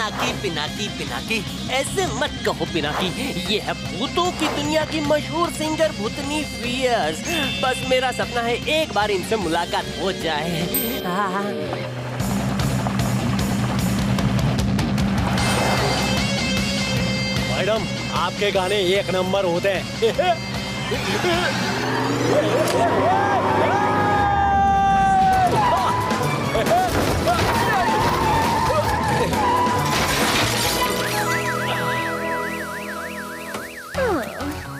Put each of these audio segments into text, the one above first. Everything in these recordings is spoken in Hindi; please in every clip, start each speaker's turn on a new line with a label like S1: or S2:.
S1: पिनाकी पिनाकी पिनाकी ऐसे मत कहो पिनाकी। ये है भूतों की दुनिया की मशहूर सिंगर भूतनी फियर्स। बस मेरा सपना है एक बार इनसे मुलाकात हो जाए।
S2: मैडम, आपके गाने एक नंबर होते हैं।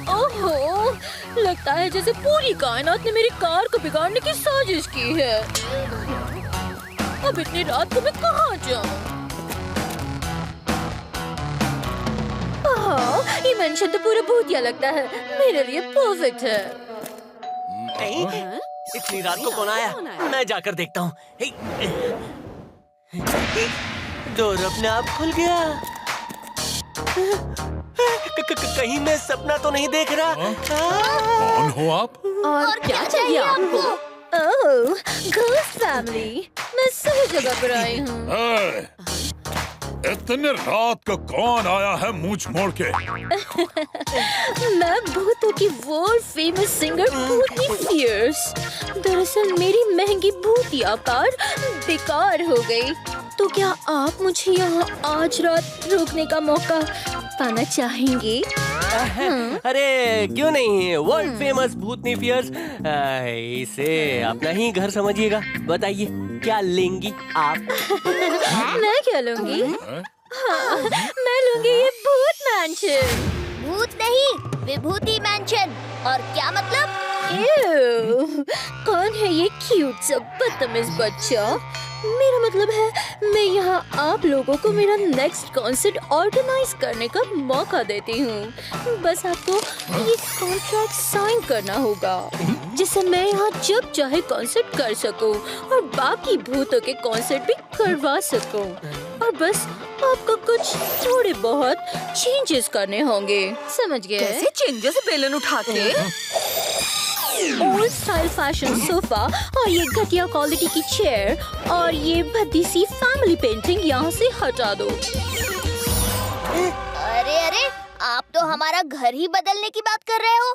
S3: ओहो, लगता है जैसे पूरी कायनात ने मेरी कार को बिगाड़ने की साजिश की है। अब इतनी रात को मैं कहाँ जाऊँ? ये मेंशन तो पूरा भूतिया लगता है, मेरे लिए परफेक्ट है।
S1: इतनी रात को कौन आया? मैं जाकर देखता हूँ। डोर अपने आप खुल गया। कहीं मैं सपना तो नहीं देख रहा?
S4: कौन हो आप?
S3: और क्या चाहिए आपको? ओह, घोस्ट फैमिली, मैं सही जगह पर आई हूँ।
S4: इतने रात को कौन आया है मुंह मोड़ के?
S3: मैं भूतों की वर्ल्ड फेमस सिंगर भूतनी फियर्स। दरअसल मेरी महंगी भूतिया कार बेकार हो गई, तो क्या आप मुझे यहाँ आज रात रुकने का मौका पाना चाहेंगे?
S1: अरे क्यों नहीं, वर्ल्ड फेमस भूतनी फियर्स। इसे अपना ही घर समझिएगा। बताइए क्या लेंगी आप?
S3: मैं क्या लूंगी? हाँ, मैं लूंगी ये भूत मैंशन।
S5: भूत नहीं, विभूति मैंशन। और क्या मतलब?
S3: कौन है ये क्यूट सा बदतमीज बच्चा? मेरा मतलब है मैं यहाँ आप लोगों को मेरा नेक्स्ट कॉन्सर्ट ऑर्गेनाइज करने का मौका देती हूँ। बस आपको ये कॉन्ट्रैक्ट साइन करना होगा, जिससे मैं यहाँ जब चाहे कॉन्सर्ट कर सकूँ और बाकी भूतों के कॉन्सर्ट भी करवा सकूँ। और बस आपको कुछ थोड़े बहुत चेंजेस करने होंगे, समझ गए?
S6: कैसे चेंजेस? बेलन उठा के?
S3: ओल्ड स्टाइल फैशन सोफा और ये घटिया क्वालिटी की चेयर और ये भद्दी सी फैमिली पेंटिंग यहाँ से हटा दो।
S5: अरे अरे, आप तो हमारा घर ही बदलने की बात कर रहे हो।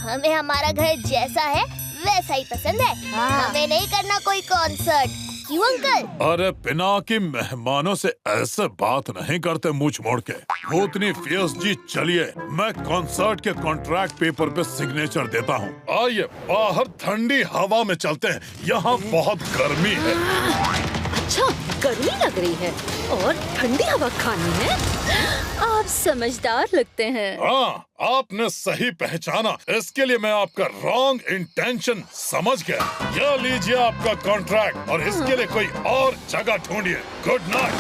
S5: हमें हमारा घर जैसा है वैसा ही पसंद है। हमें नहीं करना कोई कॉन्सर्ट। क्यों अंकल?
S4: अरे पिनाकी, मेहमानों से ऐसे बात नहीं करते मुंह मोड़ के। भूतनी फियर्स जी, चलिए मैं कॉन्सर्ट के कॉन्ट्रैक्ट पेपर पे सिग्नेचर देता हूँ। आइए बाहर ठंडी हवा में चलते हैं, यहाँ बहुत गर्मी है।
S6: अच्छा, गर्मी लग रही है और ठंडी हवा खानी है?
S3: आप समझदार लगते हैं।
S4: हाँ, आपने सही पहचाना। इसके लिए मैं आपका रॉन्ग इंटेंशन समझ गया। यह लीजिए आपका कॉन्ट्रैक्ट और इसके लिए कोई और जगह ढूंढिए। Good night.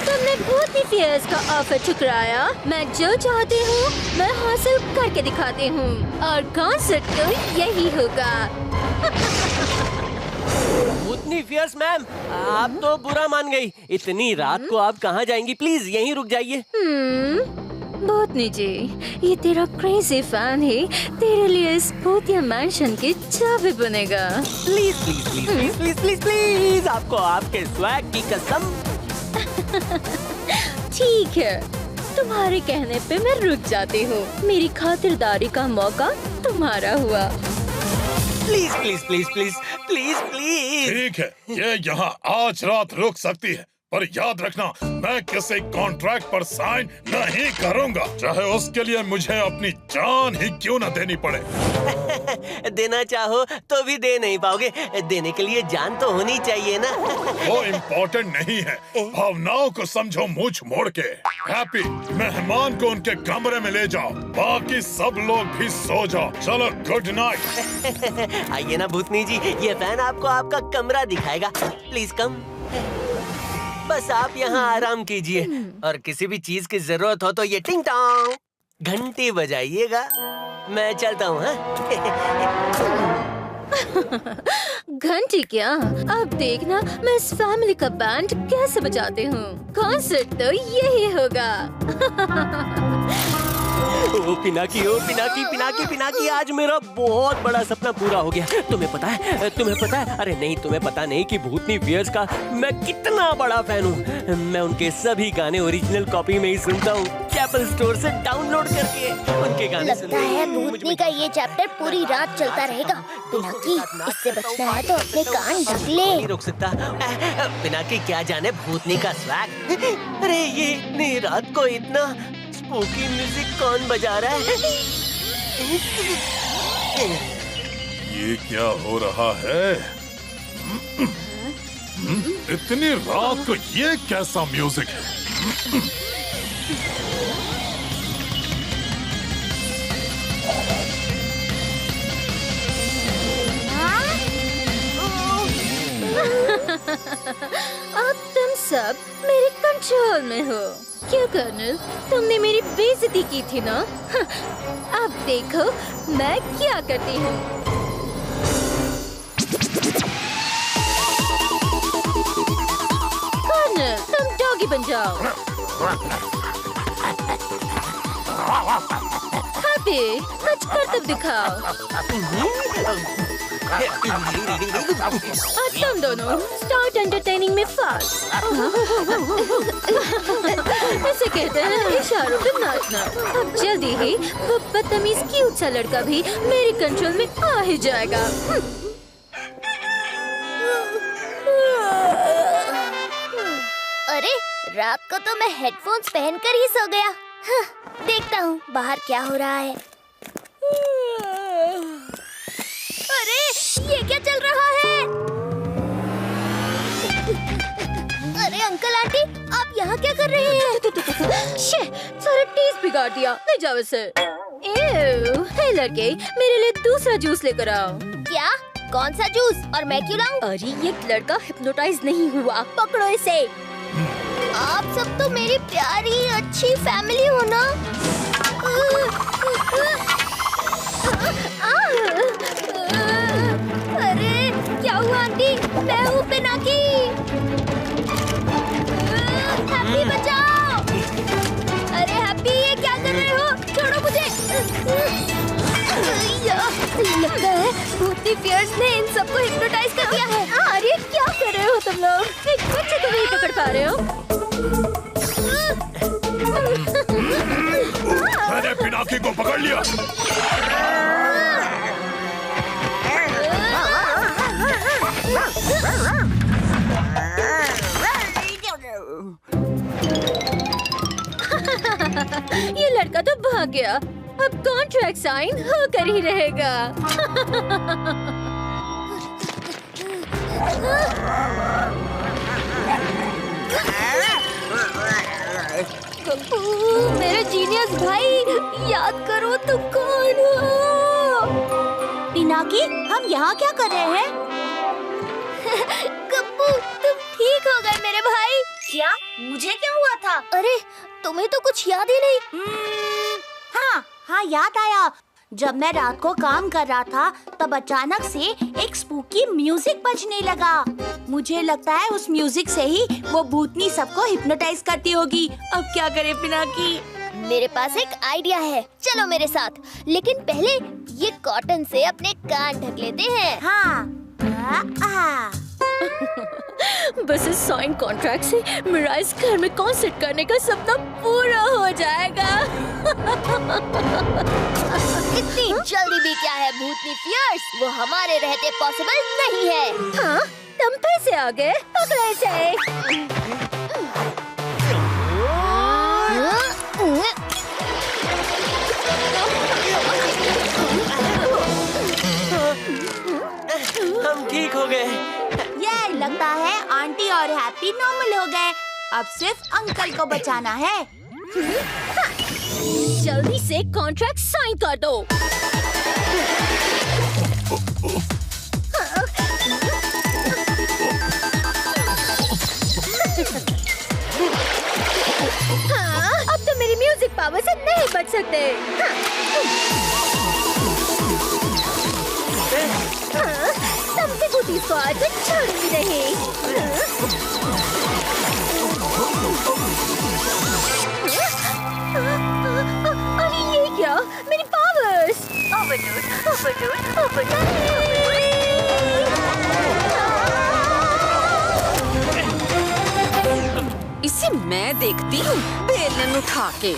S3: तुमने भूतनी फियर्स का ऑफर ठुकराया। मैं जो चाहती हूँ मैं हासिल करके दिखाती हूँ और कॉन्सर्ट तो यही होगा।
S1: भूतनी फियर्स मैम, आप तो बुरा मान गई। इतनी रात को आप कहाँ जाएंगी? प्लीज यहीं रुक जाइए।
S3: भूतनी जी, ये तेरा क्रेजी फैन है, तेरे लिए इस भूतिया मैंशन की चाबी बनेगा।
S1: Please please please please please please please, आपको आपके स्वैग की कसम।
S3: ठीक है, तुम्हारे कहने पे मैं रुक जाती हूँ। मेरी खातिरदारी का मौका तुम्हारा हुआ।
S1: Please please please please please please.
S4: ठीक है, ये यहाँ आज रात रुक सकती है, पर याद रखना मैं किसी कॉन्ट्रैक्ट पर साइन नहीं करूँगा, चाहे उसके लिए मुझे अपनी जान ही क्यों न देनी पड़े।
S1: देना चाहो तो भी दे नहीं पाओगे। देने के लिए जान तो होनी चाहिए ना।
S4: वो इम्पोर्टेंट नहीं है, भावनाओं को समझो मुंह मोड़ के। हैप्पी, मेहमान को उनके कमरे में ले जाओ, बाकी सब लोग भी सो जाओ। चलो गुड नाइट।
S1: आइए ना भूतनी जी, ये फैन आपको आपका कमरा दिखाएगा। Please come. बस आप यहाँ आराम कीजिए और किसी भी चीज की जरूरत हो तो ये टिंग टोंग घंटी बजाइएगा। मैं चलता हूँ।
S3: घंटी क्या? अब देखना मैं इस फैमिली का बैंड कैसे बजाती हूँ। कॉन्सर्ट तो यही होगा।
S2: ओ पिनाकी, ओ पिनाकी, पिनाकी, पिनाकी, आज मेरा बहुत बड़ा सपना पूरा हो गया। तुम्हें पता है, तुम्हें पता है? अरे नहीं, तुम्हें पता नहीं कि भूतनी फियर्स का मैं कितना बड़ा फैन हूँ। मैं उनके सभी गाने ओरिजिनल कॉपी में ही सुनता हूँ, एप्पल स्टोर से डाउनलोड करके उनके गाने
S5: लगता है भूतनी का ये चैप्टर पूरी रात चलता रहेगा। पिनाकी, इससे बचना है तो अपने कान ढक ले।
S1: नहीं रोक सकता। पिनाकी क्या जाने भूतनी का स्वैग। अरे ये इतनी रात को इतना स्पूकी म्यूजिक कौन बजा रहा है?
S4: ये क्या हो रहा है? इतनी रात को ये कैसा म्यूजिक है?
S3: अब तुम सब मेरे कंट्रोल में हो। क्या कर्नल, तुमने मेरी बेइज्जती की थी ना? अब देखो मैं क्या करती हूँ। कर्नल, तुम डॉगी बन जाओ। हैप्पी, कुछ करतब दिखाओ। और तुम दोनों स्टार्ट एंटरटेनिंग में फास्ट। इसे कहते हैं इशारों पे नाचना। अब जल्दी ही वो बदतमीज क्यूट सा लड़का भी मेरे कंट्रोल में आ ही जाएगा।
S5: अरे रात को तो मैं हेडफोन्स पहनकर ही सो गया। देखता हूँ बाहर क्या हो रहा है। अरे ये क्या चल रहा है? अरे अंकल आंटी, आप यहाँ क्या कर रहे हैं?
S3: शे, सारा टेस्ट बिगाड़ दिया। ले जाओ इसे। हे लड़के, मेरे लिए दूसरा जूस लेकर आओ।
S5: क्या? कौन सा जूस? और मैं क्यों लाऊं?
S3: अरे ये लड़का हिप्नोटाइज नहीं हुआ, पकड़ो इसे।
S5: आप सब तो मेरी प्यारी अच्छी फैमिली हो ना? अरे क्या हुआ आंटी? मैं हूँ पिनाकी। हैप्पी बचाओ! अरे हैप्पी, ये क्या कर रहे हो? छोड़ो मुझे। लगता है भूतनी फियर्स ने इन सबको हिप्नोटाइज कर दिया है।
S3: अरे क्या कर रहे हो तुम लोग? एक बच्चे को नहीं पकड़ पा रहे हो?
S4: मैंने पिनाकी को पकड़ लिया।
S3: ये लड़का तो भाग गया। अब कॉन्ट्रैक्ट साइन होकर ही रहेगा।
S5: मेरे जीनियस भाई, याद करो तुम कौन हो?
S7: पिनाकी, हम यहाँ क्या कर रहे हैं?
S5: कप्पू, तुम ठीक हो गए मेरे भाई।
S7: क्या? मुझे क्या हुआ था?
S5: अरे तुम्हें तो कुछ याद ही नहीं।
S7: हाँ याद आया। जब मैं रात को काम कर रहा था तब अचानक से एक स्पूकी म्यूजिक बजने लगा। मुझे लगता है उस म्यूजिक से ही वो भूतनी सबको हिप्नोटाइज करती होगी। अब क्या करें पिनाकी?
S5: मेरे पास एक आइडिया है, चलो मेरे साथ। लेकिन पहले ये कॉटन से अपने कान ढक लेते हैं।
S7: हाँ।
S3: बस इस साइन कॉन्ट्रैक्ट से मेरा इस घर में कॉन्सर्ट करने का सपना पूरा हो जाएगा।
S5: इतनी जल्दी भी क्या है भूतनी फियर्स, वो हमारे रहते पॉसिबल नहीं है।
S3: हाँ, तुम फिर से आ गए। पकड़ो इसे।
S1: हम ठीक हो गए।
S7: ये लगता है आंटी और हैप्पी नॉर्मल हो गए। अब सिर्फ अंकल को बचाना है।
S3: जल्दी से कॉन्ट्रैक्ट साइन कर दो। हाँ, अब तो मेरी म्यूजिक पावर से नहीं बच सकते। हाँ, तुमसे बूटी स्क्वाड को छोड़ूंगी नहीं। अरे ये क्या?
S6: इसे मैं देखती हूँ बेलन उठा के।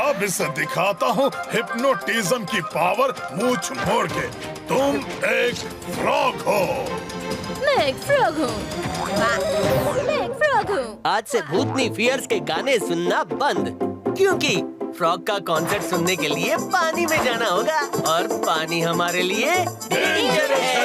S4: अब इसे दिखाता हूँ हिप्नोटिज्म की पावर मूंछ मोड़ के। तुम एक फ्रॉग हो।
S3: मैं एक फ्रॉग हूँ। मैं एक फ्रॉग हूँ।
S1: आज से भूतनी फियर्स के गाने सुनना बंद, क्योंकि फ्रॉग का कॉन्सर्ट सुनने के लिए पानी में जाना होगा और पानी हमारे लिए डेंजर है।